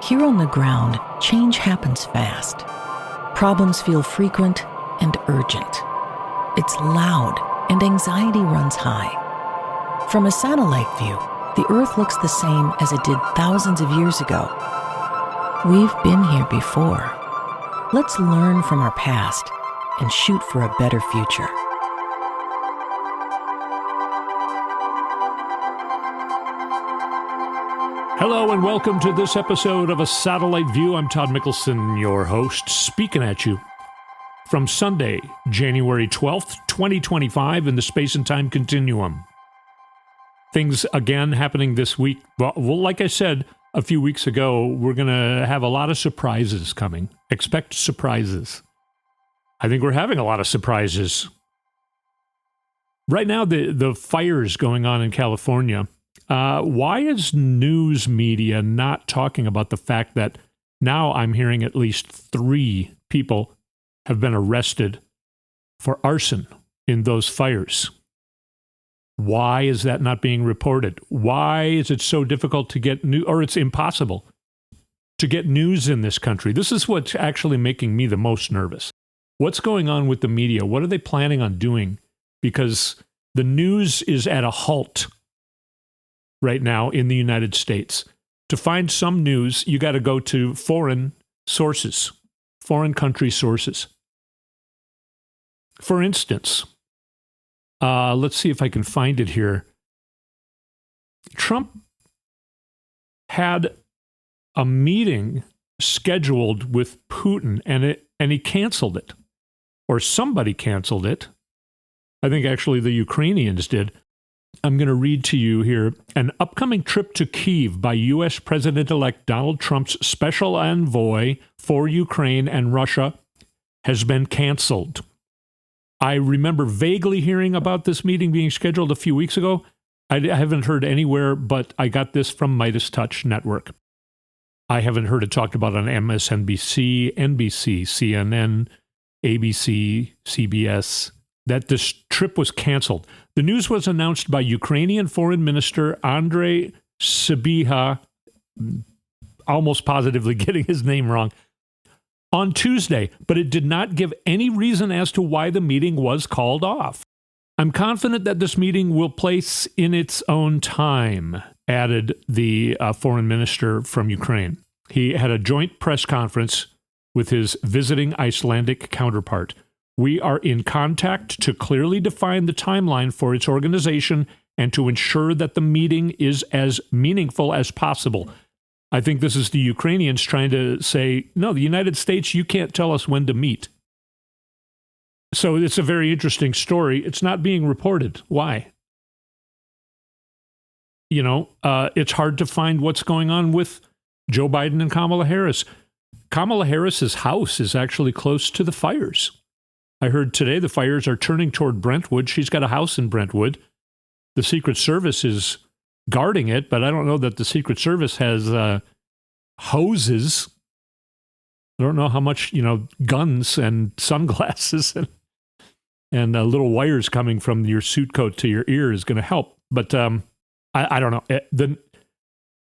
Here on the ground, change happens fast. Problems feel frequent and urgent. It's loud and anxiety runs high. From a satellite view, the Earth looks the same as it did thousands of years ago. We've been here before. Let's learn from our past and shoot for a better future. Hello and welcome to this episode of A Satellite View. I'm Todd Mikkelson, your host, speaking at you from Sunday, January 12th, 2025 in the space and time continuum. Things again happening this week. Well, like I said a few weeks ago, we're going to have a lot of surprises coming. Expect surprises. I think we're having a lot of surprises. Right now, the fires going on in California. Why is news media not talking about the fact that now I'm hearing at least 3 people have been arrested for arson in those fires? Why is that not being reported? Why is it so difficult to get news, or it's impossible to get news in this country? This is what's actually making me the most nervous. What's going on with the media? What are they planning on doing? Because the news is at a halt right now in the United States. To find some news, you got to go to foreign sources, foreign country sources. For instance, let's see if I can find it here. Trump had a meeting scheduled with Putin, and he canceled it, or somebody canceled it. I think actually the Ukrainians did. I'm going to read to you here. An upcoming trip to Kyiv by U.S. President-elect Donald Trump's special envoy for Ukraine and Russia has been canceled. I remember vaguely hearing about this meeting being scheduled a few weeks ago. I haven't heard anywhere, but I got this from Midas Touch Network. I haven't heard it talked about on MSNBC, NBC, CNN, ABC, CBS, that this trip was canceled. The news was announced by Ukrainian Foreign Minister Andrei Sybiha, almost positively getting his name wrong, on Tuesday, but it did not give any reason as to why the meeting was called off. I'm confident that this meeting will place in its own time, added the foreign minister from Ukraine. He had a joint press conference with his visiting Icelandic counterpart. We are in contact to clearly define the timeline for its organization and to ensure that the meeting is as meaningful as possible. I think this is the Ukrainians trying to say, no, the United States, you can't tell us when to meet. So it's a very interesting story. It's not being reported. Why? It's hard to find what's going on with Joe Biden and Kamala Harris. Kamala Harris's house is actually close to the fires. I heard today the fires are turning toward Brentwood. She's got a house in Brentwood. The Secret Service is guarding it, but I don't know that the Secret Service has hoses. I don't know how much, guns and sunglasses and little wires coming from your suit coat to your ear is going to help. But I don't know.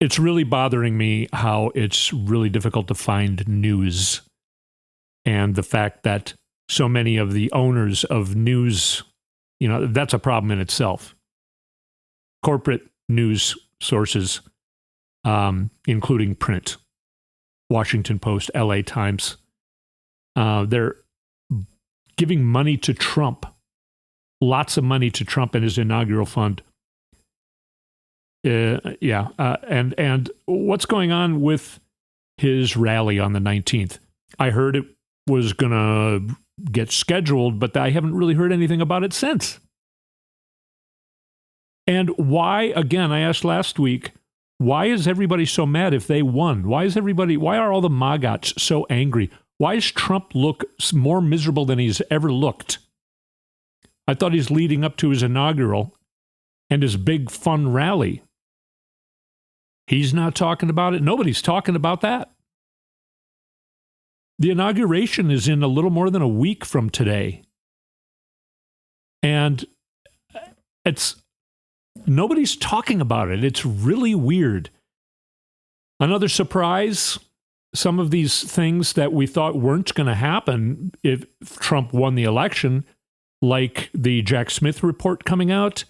It's really bothering me how it's really difficult to find news, and the fact that so many of the owners of news, that's a problem in itself. Corporate news sources, including print, Washington Post, LA Times, they're giving money to Trump, lots of money to Trump and his inaugural fund. And what's going on with his rally on the 19th? I heard it was going to get scheduled, but I haven't really heard anything about it since. And why, again, I asked last week, why is everybody so mad if they won? Why are all the MAGAs so angry? Why does Trump look more miserable than he's ever looked? I thought he's leading up to his inaugural and his big fun rally. He's not talking about it. Nobody's talking about that. The inauguration is in a little more than a week from today. And nobody's talking about it. It's really weird. Another surprise, some of these things that we thought weren't going to happen if Trump won the election, like the Jack Smith report coming out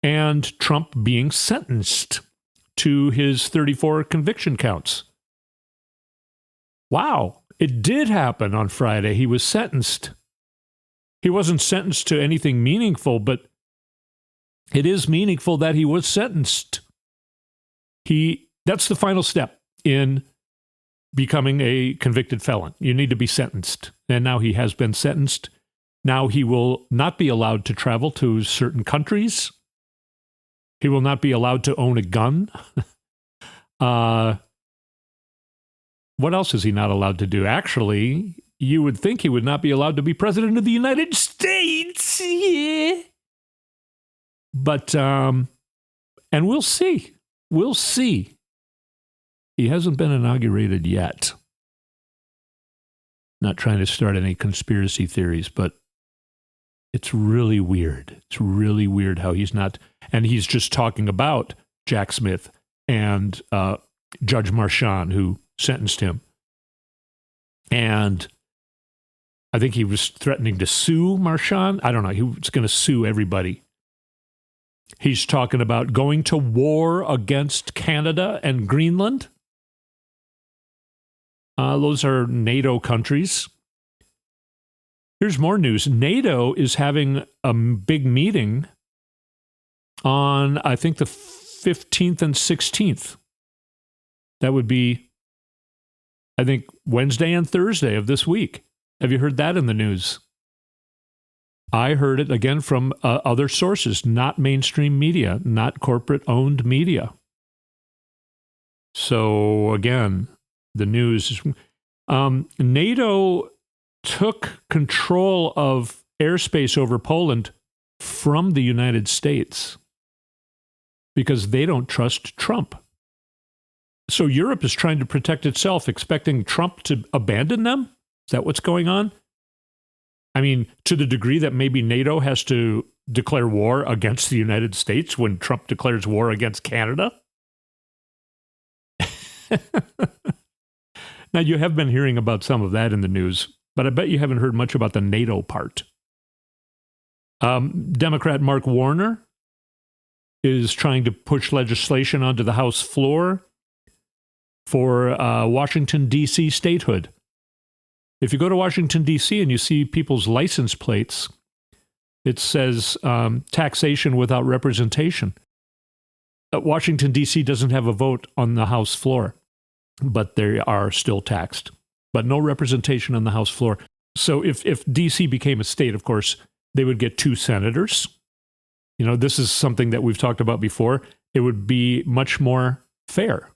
and Trump being sentenced to his 34 conviction counts. Wow, it did happen on Friday. He was sentenced. He wasn't sentenced to anything meaningful, but it is meaningful that he was sentenced. That's the final step in becoming a convicted felon. You need to be sentenced. And now he has been sentenced. Now he will not be allowed to travel to certain countries. He will not be allowed to own a gun. What else is he not allowed to do? Actually, you would think he would not be allowed to be president of the United States. Yeah. But, and we'll see. We'll see. He hasn't been inaugurated yet. Not trying to start any conspiracy theories, but it's really weird. It's really weird how he's not, and he's just talking about Jack Smith and Judge Marchand, who sentenced him. And I think he was threatening to sue Marchand. I don't know. He was going to sue everybody. He's talking about going to war against Canada and Greenland. Those are NATO countries. Here's more news. NATO is having a big meeting on, I think, the 15th and 16th. That would be, I think, Wednesday and Thursday of this week. Have you heard that in the news? I heard it again from other sources, not mainstream media, not corporate-owned media. So, again, the news. NATO took control of airspace over Poland from the United States because they don't trust Trump. So Europe is trying to protect itself, expecting Trump to abandon them? Is that what's going on? I mean, to the degree that maybe NATO has to declare war against the United States when Trump declares war against Canada? Now, you have been hearing about some of that in the news, but I bet you haven't heard much about the NATO part. Democrat Mark Warner is trying to push legislation onto the House floor for Washington, D.C. statehood. If you go to Washington, D.C. and you see people's license plates, it says taxation without representation. Washington, D.C. doesn't have a vote on the House floor, but they are still taxed. But no representation on the House floor. So if D.C. became a state, of course, they would get 2 senators. You know, this is something that we've talked about before. It would be much more fair.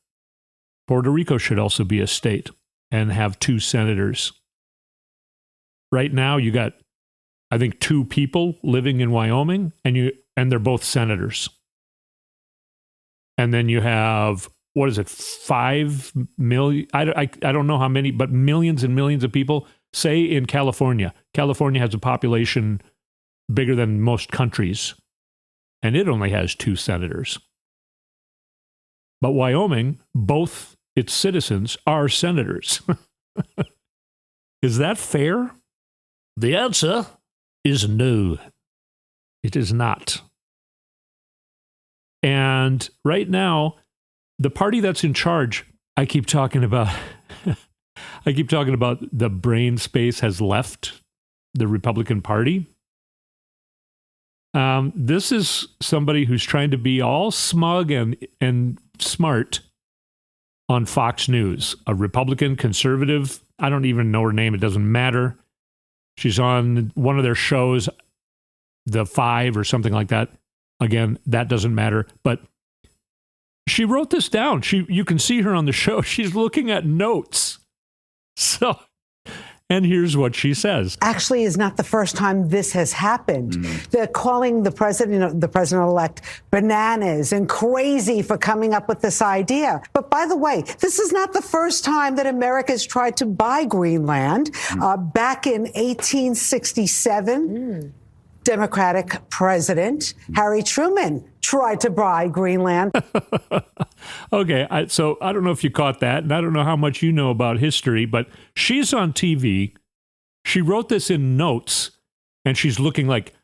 Puerto Rico should also be a state and have 2 senators. Right now, you got, I think, 2 people living in Wyoming, and they're both senators. And then you have, what is it, 5 million? I don't know how many, but millions and millions of people. Say in California. California has a population bigger than most countries, and it only has 2 senators. But Wyoming, both its citizens are senators. Is that fair? The answer is no. It is not. And right now, the party that's in charge, I keep talking about the brain space has left the Republican Party. This is somebody who's trying to be all smug and smart on Fox News, a Republican conservative. I don't even know her name. It doesn't matter. She's on one of their shows, The 5 or something like that. Again, that doesn't matter. But she wrote this down. You can see her on the show. She's looking at notes. So, and here's what she says. Actually is not the first time this has happened. They're calling the president-elect bananas and crazy for coming up with this idea. But by the way, this is not the first time that America's tried to buy Greenland. Back in 1867, Democratic president Harry Truman tried to buy Greenland. Okay, so I don't know if you caught that, and I don't know how much you know about history, but she's on TV. She wrote this in notes, and she's looking like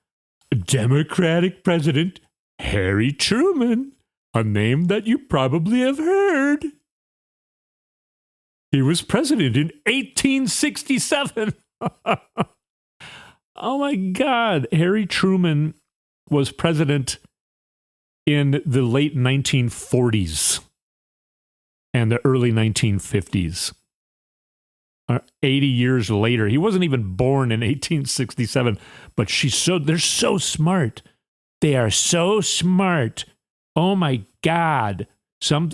Democratic President Harry Truman, a name that you probably have heard. He was president in 1867. Oh my God. Harry Truman was president in the late 1940s and the early 1950s. 80 years later. He wasn't even born in 1867, but they're so smart. They are so smart. Oh my God.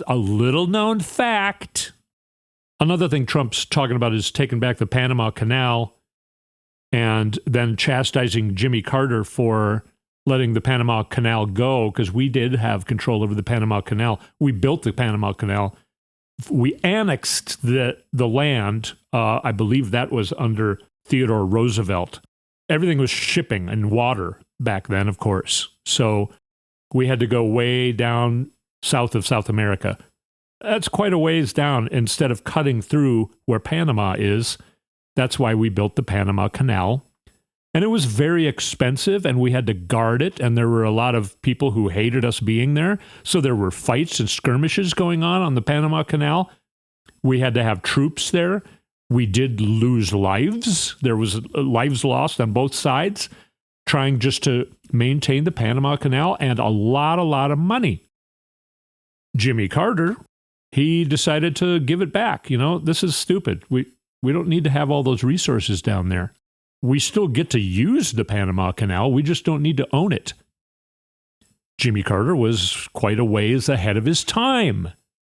A little known fact. Another thing Trump's talking about is taking back the Panama Canal and then chastising Jimmy Carter for letting the Panama Canal go, because we did have control over the Panama Canal. We built the Panama Canal. We annexed the land. I believe that was under Theodore Roosevelt. Everything was shipping and water back then, of course. So we had to go way down south of South America. That's quite a ways down. Instead of cutting through where Panama is, that's why we built the Panama Canal. And it was very expensive, and we had to guard it, and there were a lot of people who hated us being there. So there were fights and skirmishes going on the Panama Canal. We had to have troops there. We did lose lives. There was lives lost on both sides, trying just to maintain the Panama Canal, and a lot of money. Jimmy Carter, he decided to give it back. This is stupid. We don't need to have all those resources down there. We still get to use the Panama Canal. We just don't need to own it. Jimmy Carter was quite a ways ahead of his time.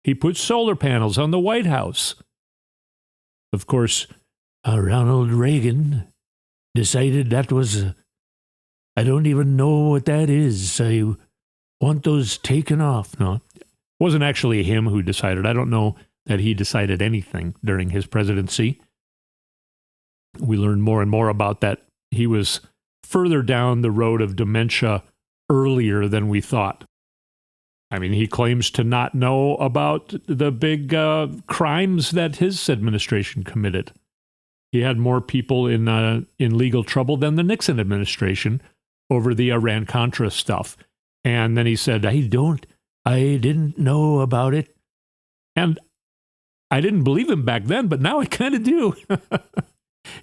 He put solar panels on the White House. Of course, Ronald Reagan decided that was, I don't even know what that is. I want those taken off. No, it wasn't actually him who decided. I don't know that he decided anything during his presidency. We learned more and more about that. He was further down the road of dementia earlier than we thought. I mean, he claims to not know about the big crimes that his administration committed. He had more people in legal trouble than the Nixon administration over the Iran-Contra stuff. And then he said, I didn't know about it. And I didn't believe him back then, but now I kind of do.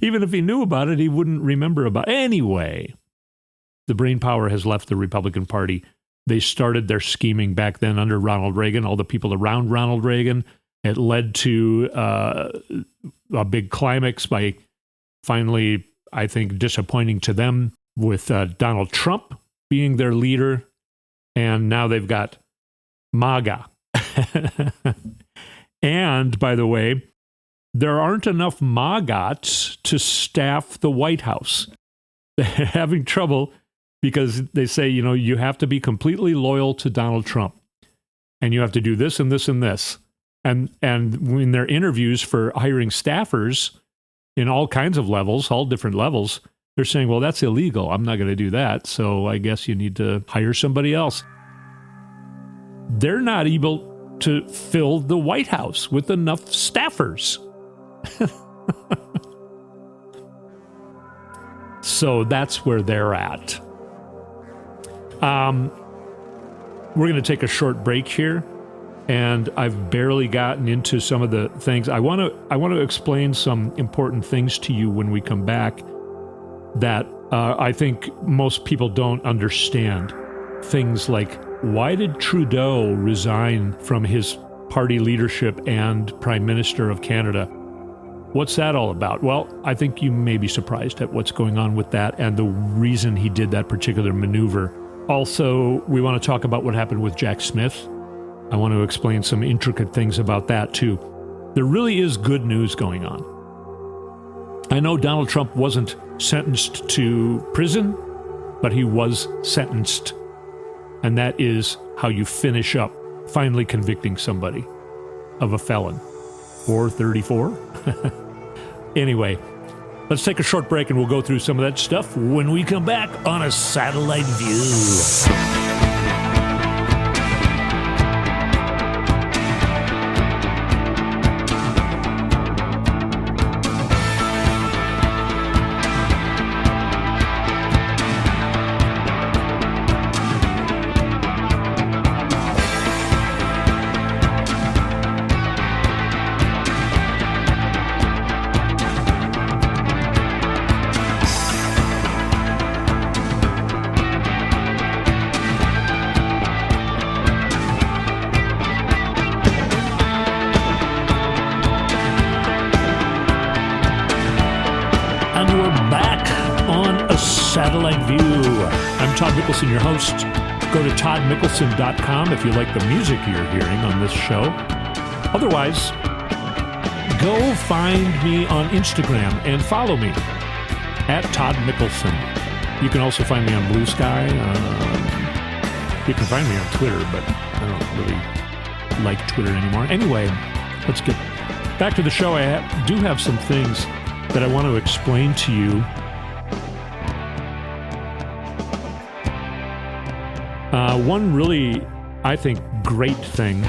Even if he knew about it, he wouldn't remember about it. Anyway, the brain power has left the Republican Party. They started their scheming back then under Ronald Reagan, all the people around Ronald Reagan. It led to a big climax by finally, I think, disappointing to them with Donald Trump being their leader. And now they've got MAGA. And, by the way, there aren't enough MAGAs to staff the White House. They're having trouble because they say, you have to be completely loyal to Donald Trump. And you have to do this and this and this. And in their interviews for hiring staffers in all kinds of levels, all different levels, they're saying, well, that's illegal. I'm not going to do that. So I guess you need to hire somebody else. They're not able to fill the White House with enough staffers. So that's where they're at. We're going to take a short break here, and I've barely gotten into some of the things. I want to explain some important things to you when we come back that I think most people don't understand. Things like, why did Trudeau resign from his party leadership and Prime Minister of Canada? What's that all about? Well, I think you may be surprised at what's going on with that and the reason he did that particular maneuver. Also, we want to talk about what happened with Jack Smith. I want to explain some intricate things about that, too. There really is good news going on. I know Donald Trump wasn't sentenced to prison, but he was sentenced. And that is how you finish up finally convicting somebody of a felon. 434? Anyway, Let's take a short break and we'll go through some of that stuff when we come back on A Satellite View. Satellite View. I'm Todd Mikkelson, your host. Go to toddmikkelson.com if you like the music you're hearing on this show. Otherwise, go find me on Instagram and follow me at Todd Mikkelson. You can also find me on Blue Sky. You can find me on Twitter, but I don't really like Twitter anymore. Anyway, let's get back to the show. I do have some things that I want to explain to you. One really, I think, great thing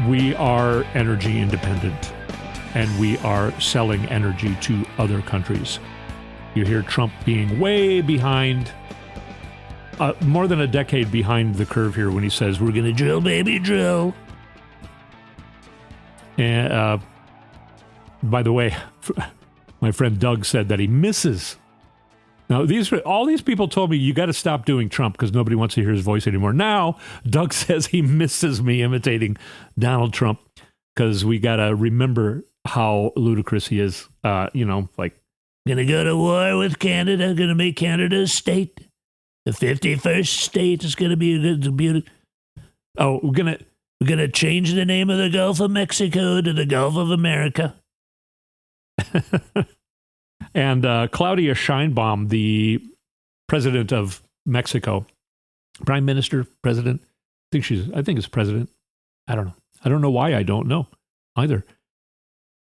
we are energy independent and we are selling energy to other countries. You hear Trump being way behind, more than a decade behind the curve here when he says, we're going to drill, baby, drill. And by the way, my friend Doug said that he misses. Now, all these people told me, you got to stop doing Trump because nobody wants to hear his voice anymore. Now, Doug says he misses me imitating Donald Trump because we got to remember how ludicrous he is. Like, going to go to war with Canada, going to make Canada a state. The 51st state is going to be a good. Oh, we're going to change the name of the Gulf of Mexico to the Gulf of America. And Claudia Sheinbaum, the president of Mexico, prime minister, president, I think it's president. I don't know. I don't know why I don't know either.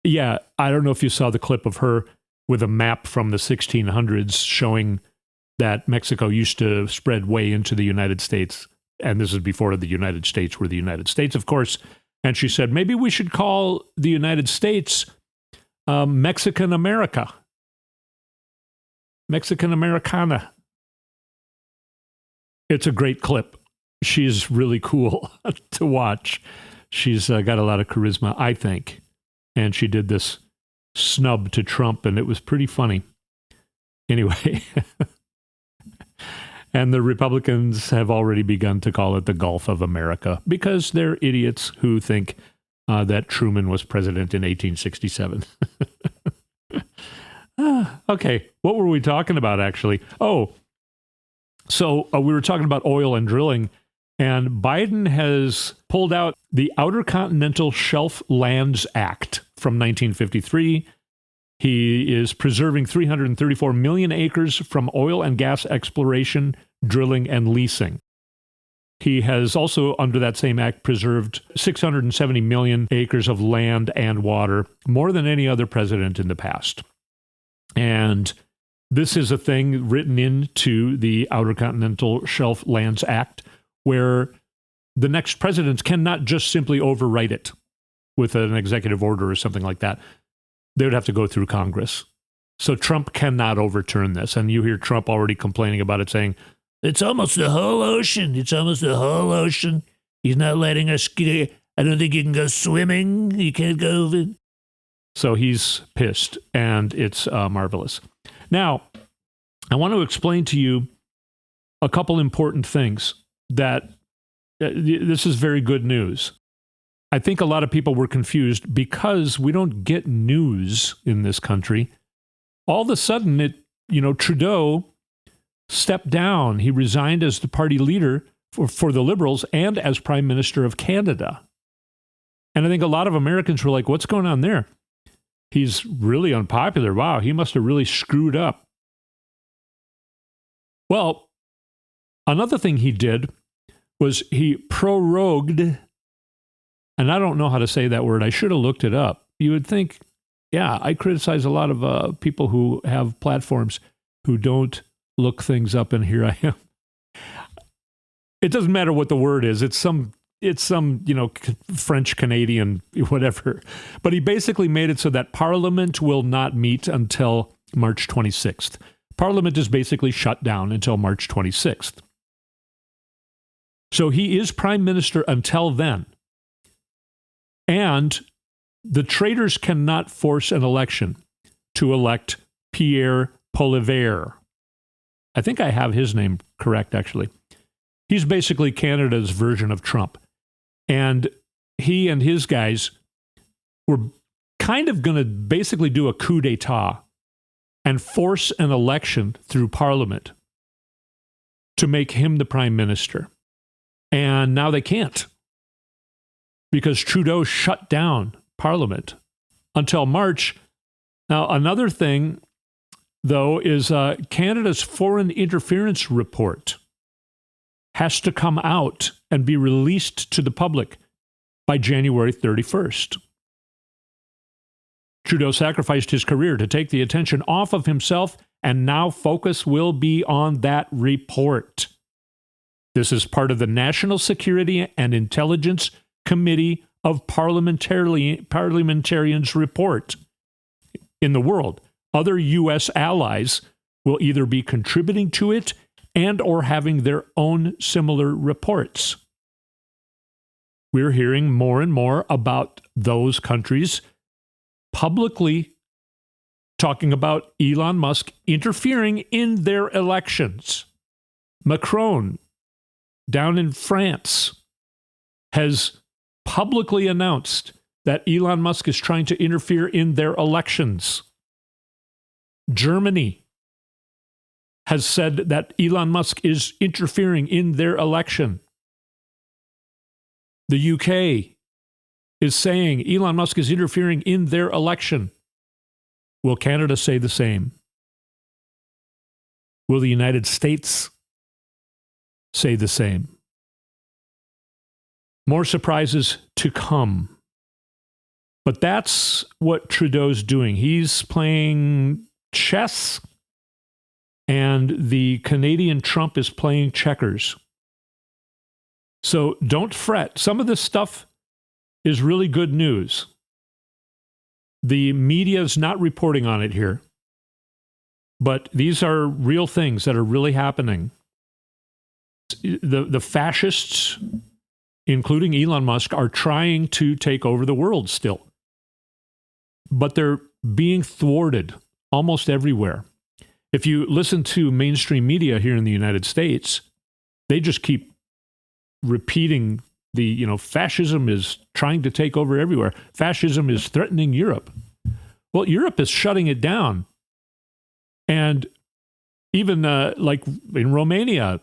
Yeah, I don't know if you saw the clip of her with a map from the 1600s showing that Mexico used to spread way into the United States. And this is before the United States were the United States, of course. And she said, maybe we should call the United States Mexican America. Mexican Americana. It's a great clip. She's really cool to watch. She's got a lot of charisma, I think. And she did this snub to Trump, and it was pretty funny. Anyway. And the Republicans have already begun to call it the Gulf of America because they're idiots who think that Truman was president in 1867. Okay, what were we talking about, actually? Oh, so we were talking about oil and drilling, and Biden has pulled out the Outer Continental Shelf Lands Act from 1953. He is preserving 334 million acres from oil and gas exploration, drilling, and leasing. He has also, under that same act, preserved 670 million acres of land and water, more than any other president in the past. And this is a thing written into the Outer Continental Shelf Lands Act, where the next presidents cannot just simply overwrite it with an executive order or something like that. They would have to go through Congress. So Trump cannot overturn this. And you hear Trump already complaining about it, saying, it's almost the whole ocean. It's almost the whole ocean. He's not letting us get, I don't think you can go swimming. You can't go over. So he's pissed, and it's marvelous. Now, I want to explain to you a couple important things that this is very good news. I think a lot of people were confused because we don't get news in this country. All of a sudden, Trudeau stepped down. He resigned as the party leader for the Liberals and as Prime Minister of Canada. And I think a lot of Americans were like, what's going on there? He's really unpopular. Wow, he must have really screwed up. Well, another thing he did was he prorogued, and I don't know how to say that word. I should have looked it up. You would think, yeah, I criticize a lot of people who have platforms who don't look things up, and here I am. It doesn't matter what the word is. It's some French Canadian, whatever. But he basically made it so that Parliament will not meet until March 26th. Parliament is basically shut down until March 26th. So he is prime minister until then. And the traitors cannot force an election to elect Pierre Poilievre. I think I have his name correct, actually. He's basically Canada's version of Trump. And he and his guys were kind of going to basically do a coup d'etat and force an election through Parliament to make him the prime minister. And now they can't, because Trudeau shut down Parliament until March. Now, another thing, though, is Canada's foreign interference report has to come out and be released to the public by January 31st. Trudeau sacrificed his career to take the attention off of himself, and now focus will be on that report. This is part of the National Security and Intelligence Committee of Parliamentarians report. In the world, other U.S. allies will either be contributing to it and or having their own similar reports. We're hearing more and more about those countries publicly talking about Elon Musk interfering in their elections. Macron, down in France, has publicly announced that Elon Musk is trying to interfere in their elections. Germany has said that Elon Musk is interfering in their election. The UK is saying Elon Musk is interfering in their election. Will Canada say the same? Will the United States say the same? More surprises to come. But that's what Trudeau's doing. He's playing chess, and the Canadian Trump is playing checkers. So don't fret. Some of this stuff is really good news. The media is not reporting on it here, but these are real things that are really happening. The fascists, including Elon Musk, are trying to take over the world still. But they're being thwarted almost everywhere. If you listen to mainstream media here in the United States, they just keep repeating fascism is trying to take over everywhere. Fascism is threatening Europe. Well, Europe is shutting it down. And even like in Romania,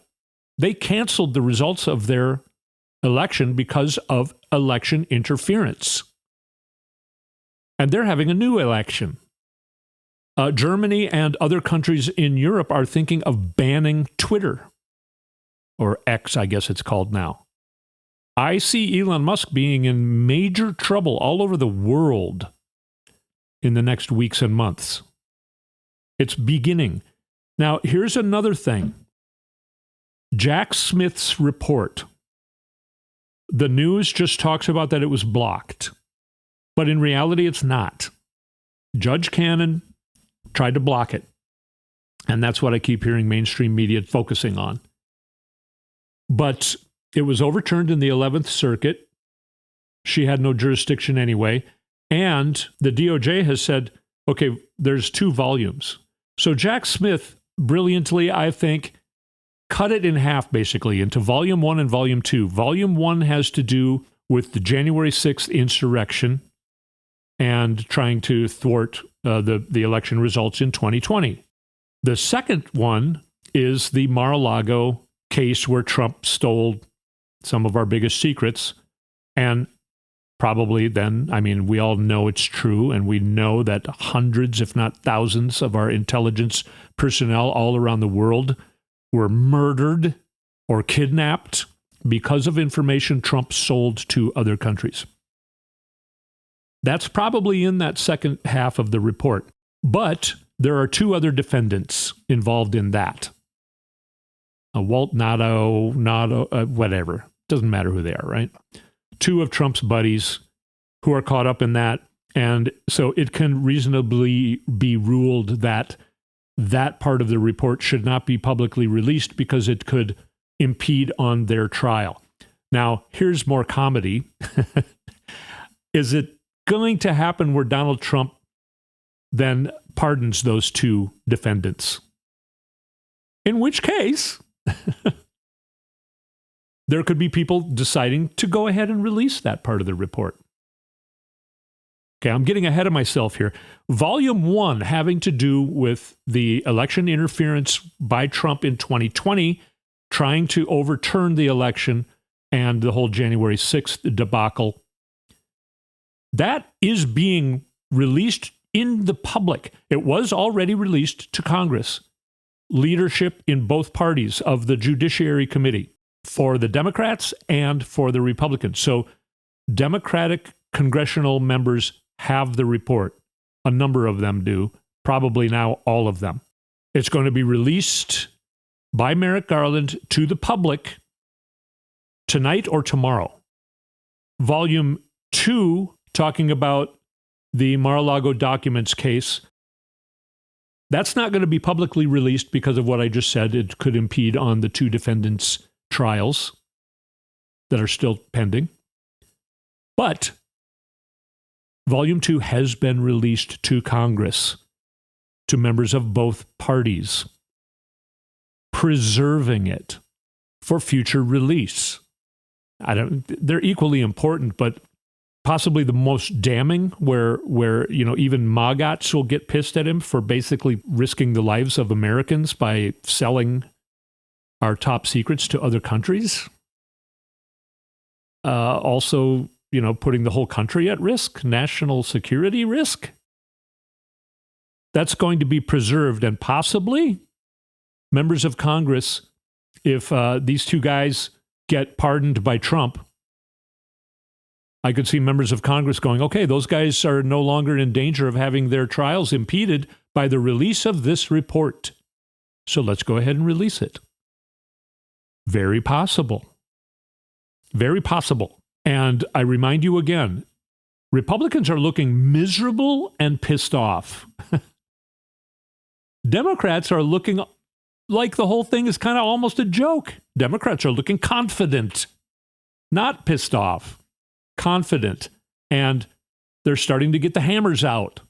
they canceled the results of their election because of election interference. And they're having a new election. Germany and other countries in Europe are thinking of banning Twitter, or X, I guess it's called now. I see Elon Musk being in major trouble all over the world in the next weeks and months. It's beginning. Now, here's another thing. Jack Smith's report. The news just talks about that it was blocked. But in reality, it's not. Judge Cannon tried to block it. And that's what I keep hearing mainstream media focusing on. But it was overturned in the 11th Circuit. She had no jurisdiction anyway. And the DOJ has said, okay, there's 2 volumes. So Jack Smith, brilliantly, I think, cut it in half, basically, into Volume 1 and Volume 2. Volume 1 has to do with the January 6th insurrection and trying to thwart the election results in 2020. The second one is the Mar-a-Lago case where Trump stole some of our biggest secrets. And probably then, we all know it's true, and we know that hundreds, if not thousands, of our intelligence personnel all around the world were murdered or kidnapped because of information Trump sold to other countries. That's probably in that second half of the report. But there are two other defendants involved in that. Walt NATO, whatever. Doesn't matter who they are, right? Two of Trump's buddies who are caught up in that. And so it can reasonably be ruled that that part of the report should not be publicly released because it could impede on their trial. Now, here's more comedy. Is it going to happen where Donald Trump then pardons those two defendants? In which case, there could be people deciding to go ahead and release that part of the report. Okay, I'm getting ahead of myself here. Volume 1, having to do with the election interference by Trump in 2020, trying to overturn the election and the whole January 6th debacle. That is being released in the public. It was already released to Congress. Leadership in both parties of the Judiciary Committee for the Democrats and for the Republicans. So Democratic congressional members have the report. A number of them do, probably now all of them. It's going to be released by Merrick Garland to the public tonight or tomorrow. Volume 2, talking about the Mar-a-Lago documents case, that's not going to be publicly released because of what I just said. It could impede on the two defendants' trials that are still pending. But Volume 2 has been released to Congress, to members of both parties, preserving it for future release. They're equally important, but possibly the most damning, where even maggots will get pissed at him for basically risking the lives of Americans by selling our top secrets to other countries. Also, putting the whole country at risk, national security risk. That's going to be preserved, and possibly members of Congress, if these two guys get pardoned by Trump, I could see members of Congress going, okay, those guys are no longer in danger of having their trials impeded by the release of this report. So let's go ahead and release it. Very possible. Very possible. And I remind you again, Republicans are looking miserable and pissed off. Democrats are looking like the whole thing is kind of almost a joke. Democrats are looking confident, not pissed off, confident. And they're starting to get the hammers out.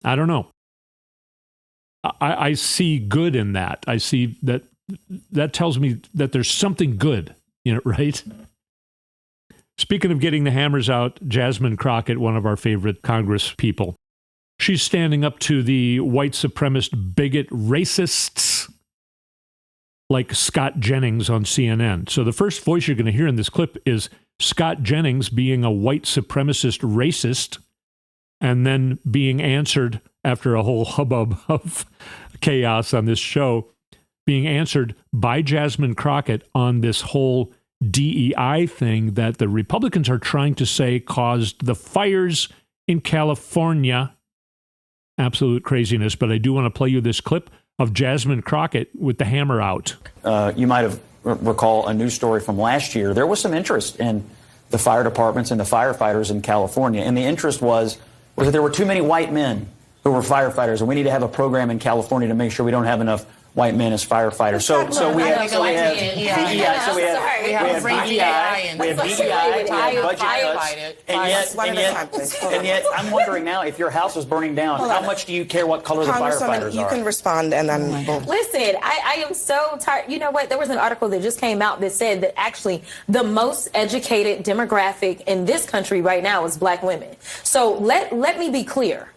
I don't know. I see good in that. I see that tells me that there's something good in it, right? Speaking of getting the hammers out, Jasmine Crockett, one of our favorite Congress people, she's standing up to the white supremacist bigot racists like Scott Jennings on CNN. So the first voice you're going to hear in this clip is Scott Jennings being a white supremacist racist and then being answered after a whole hubbub of chaos on this show, being answered by Jasmine Crockett on this whole DEI thing that the Republicans are trying to say caused the fires in California. Absolute craziness. But I do want to play you this clip of Jasmine Crockett with the hammer out. You might have recall a news story from last year. There was some interest in the fire departments and the firefighters in California. And the interest was that there were too many white men who were firefighters. And we need to have a program in California to make sure we don't have enough white men as firefighters. So we have DEI, we have budget cuts, and yet I'm wondering now, if your house is burning down, how much do you care what color the firefighters are? You can respond, and then listen. I am so tired. You know what? There was an article that just came out that said that actually the most educated demographic in this country right now is Black women. So let me be clear.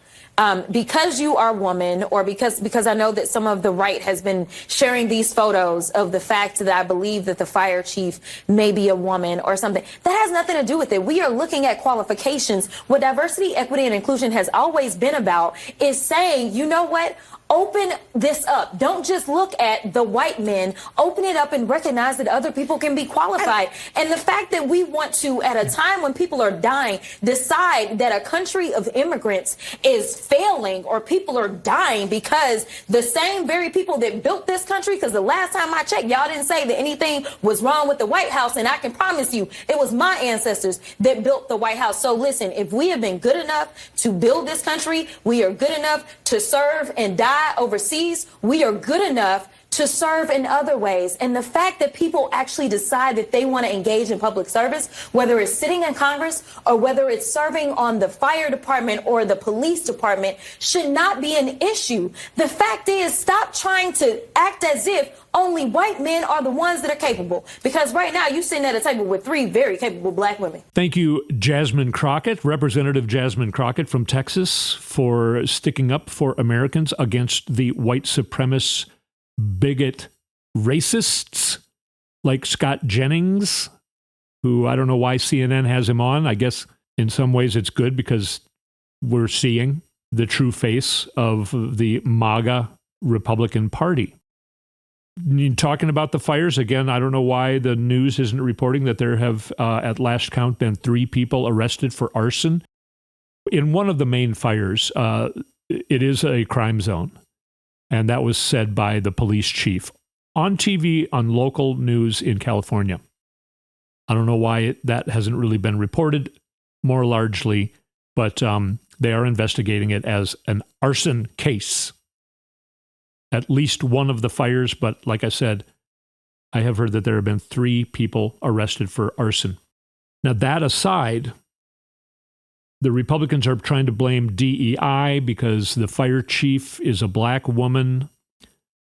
Because you are a woman, or because I know that some of the right has been sharing these photos of the fact that I believe that the fire chief may be a woman or something, that has nothing to do with it. We are looking at qualifications. What diversity, equity, and inclusion has always been about is saying, you know what? Open this up. Don't just look at the white men. Open it up and recognize that other people can be qualified. And the fact that we want to, at a time when people are dying, decide that a country of immigrants is failing or people are dying because the same very people that built this country, because the last time I checked, y'all didn't say that anything was wrong with the White House. And I can promise you it was my ancestors that built the White House. So listen, if we have been good enough to build this country, we are good enough to serve and die overseas, we are good enough to serve in other ways. And the fact that people actually decide that they want to engage in public service, whether it's sitting in Congress or whether it's serving on the fire department or the police department, should not be an issue. The fact is, stop trying to act as if only white men are the ones that are capable. Because right now, you're sitting at a table with 3 very capable black women. Thank you, Jasmine Crockett, Representative Jasmine Crockett from Texas, for sticking up for Americans against the white supremacist bigot racists like Scott Jennings, who I don't know why CNN has him on. I guess in some ways it's good because we're seeing the true face of the MAGA Republican Party. Talking about the fires again, I don't know why the news isn't reporting that there have, at last count, been 3 people arrested for arson. In one of the main fires, it is a crime zone. And that was said by the police chief on TV on local news in California. I don't know why that hasn't really been reported more largely, but they are investigating it as an arson case. At least one of the fires, but like I said, I have heard that there have been 3 people arrested for arson. Now, that aside, the Republicans are trying to blame DEI because the fire chief is a black woman.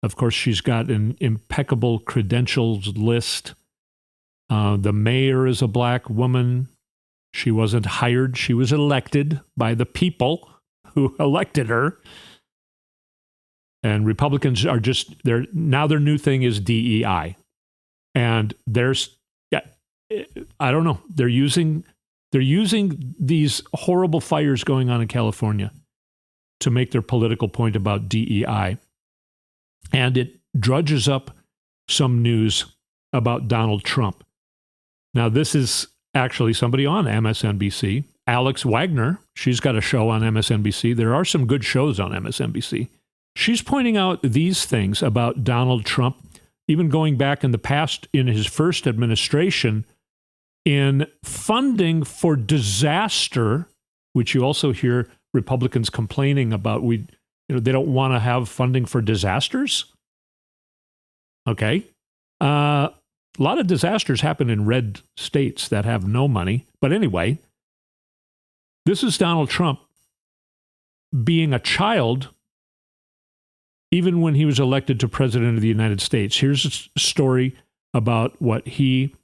Of course, she's got an impeccable credentials list. The mayor is a black woman. She wasn't hired. She was elected by the people who elected her. And Republicans are just, now their new thing is DEI. And I don't know, they're using these horrible fires going on in California to make their political point about DEI. And it drudges up some news about Donald Trump. Now, this is actually somebody on MSNBC, Alex Wagner. She's got a show on MSNBC. There are some good shows on MSNBC. She's pointing out these things about Donald Trump, even going back in the past in his first administration, in funding for disaster, which you also hear Republicans complaining about. They don't want to have funding for disasters. Okay. A lot of disasters happen in red states that have no money. But anyway, this is Donald Trump being a child even when he was elected to president of the United States. Here's a story about what he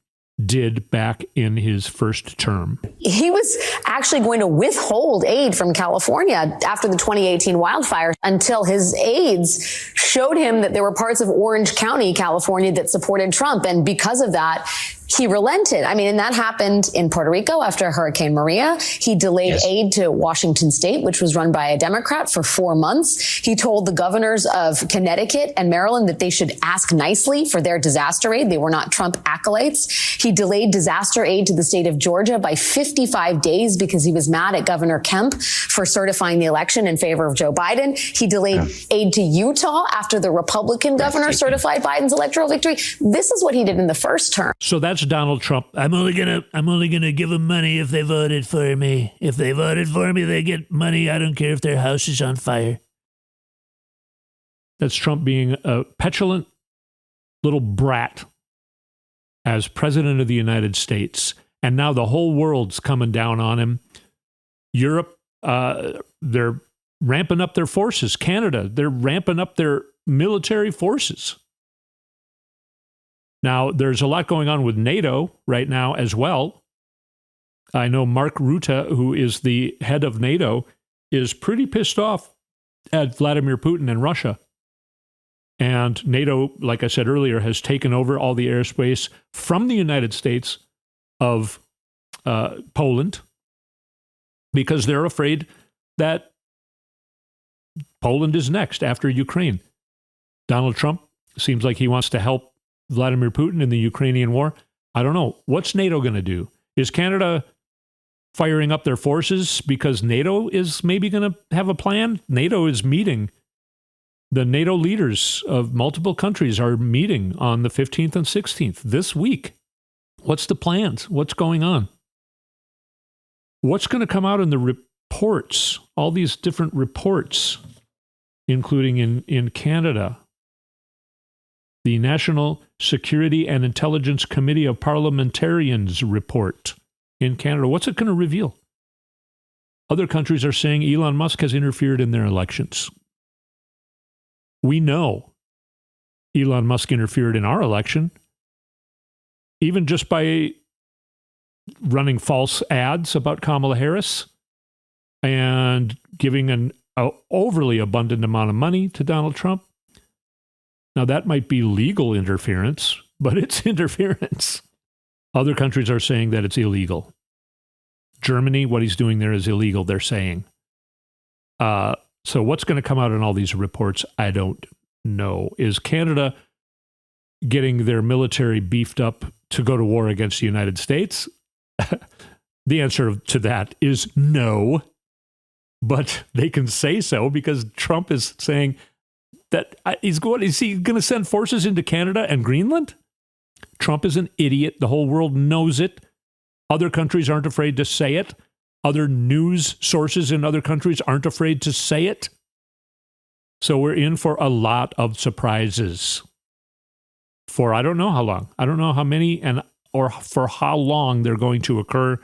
did back in his first term. He was actually going to withhold aid from California after the 2018 wildfires until his aides showed him that there were parts of Orange County, California, that supported Trump. And because of that, he relented. I mean, and that happened in Puerto Rico after Hurricane Maria. He delayed aid to Washington State, which was run by a Democrat, for 4 months. He told the governors of Connecticut and Maryland that they should ask nicely for their disaster aid. They were not Trump acolytes. He delayed disaster aid to the state of Georgia by 55 days because he was mad at Governor Kemp for certifying the election in favor of Joe Biden. He delayed aid to Utah after the Republican governor certified Biden's electoral victory. This is what he did in the first term. So that's Donald Trump. I'm only gonna give them money if they voted for me. If they voted for me, they get money. I don't care if their house is on fire. That's Trump being a petulant little brat as president of the United States. And now the whole world's coming down on him. Europe, they're ramping up their forces. Canada, they're ramping up their military forces. Now, there's a lot going on with NATO right now as well. I know Mark Rutte, who is the head of NATO, is pretty pissed off at Vladimir Putin and Russia. And NATO, like I said earlier, has taken over all the airspace from the United States of Poland because they're afraid that Poland is next after Ukraine. Donald Trump seems like he wants to help Vladimir Putin in the Ukrainian war. I don't know. What's NATO going to do? Is Canada firing up their forces because NATO is maybe going to have a plan? NATO is meeting. The NATO leaders of multiple countries are meeting on the 15th and 16th this week. What's the plans? What's going on? What's going to come out in the reports? All these different reports, including in Canada. The National Security and Intelligence Committee of Parliamentarians report in Canada. What's it going to reveal? Other countries are saying Elon Musk has interfered in their elections. We know Elon Musk interfered in our election, even just by running false ads about Kamala Harris and giving an overly abundant amount of money to Donald Trump. Now, that might be legal interference, but it's interference. Other countries are saying that it's illegal. Germany, what he's doing there is illegal, they're saying. So what's going to come out in all these reports, I don't know. Is Canada getting their military beefed up to go to war against the United States? The answer to that is no. But they can say so because Trump is saying that is he going to send forces into Canada and Greenland? Trump is an idiot. The whole world knows it. Other countries aren't afraid to say it. Other news sources in other countries aren't afraid to say it. So we're in for a lot of surprises for I don't know how long. I don't know how many or for how long they're going to occur,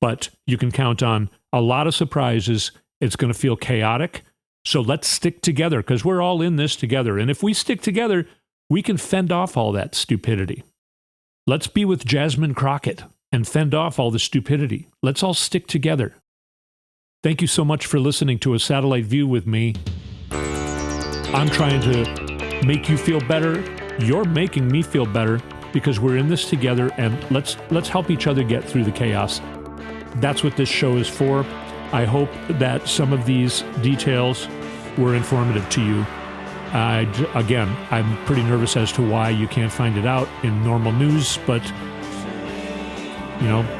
but you can count on a lot of surprises. It's going to feel chaotic. So let's stick together because we're all in this together. And if we stick together, we can fend off all that stupidity. Let's be with Jasmine Crockett and fend off all the stupidity. Let's all stick together. Thank you so much for listening to A Satellite View with me. I'm trying to make you feel better. You're making me feel better because we're in this together, and let's help each other get through the chaos. That's what this show is for. I hope that some of these details were informative to you. Again, I'm pretty nervous as to why you can't find it out in normal news, but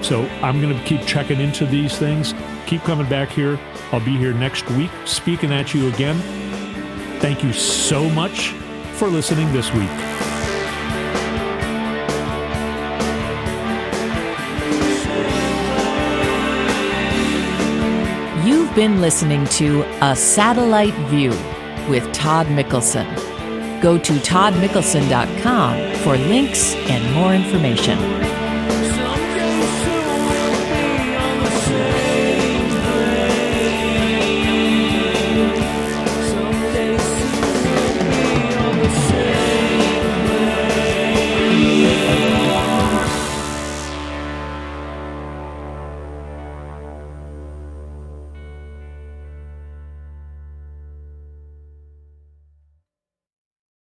so I'm going to keep checking into these things. Keep coming back here. I'll be here next week speaking at you again. Thank you so much for listening this week. You've been listening to A Satellite View with Todd Mikkelson. Go to toddmikkelson.com for links and more information.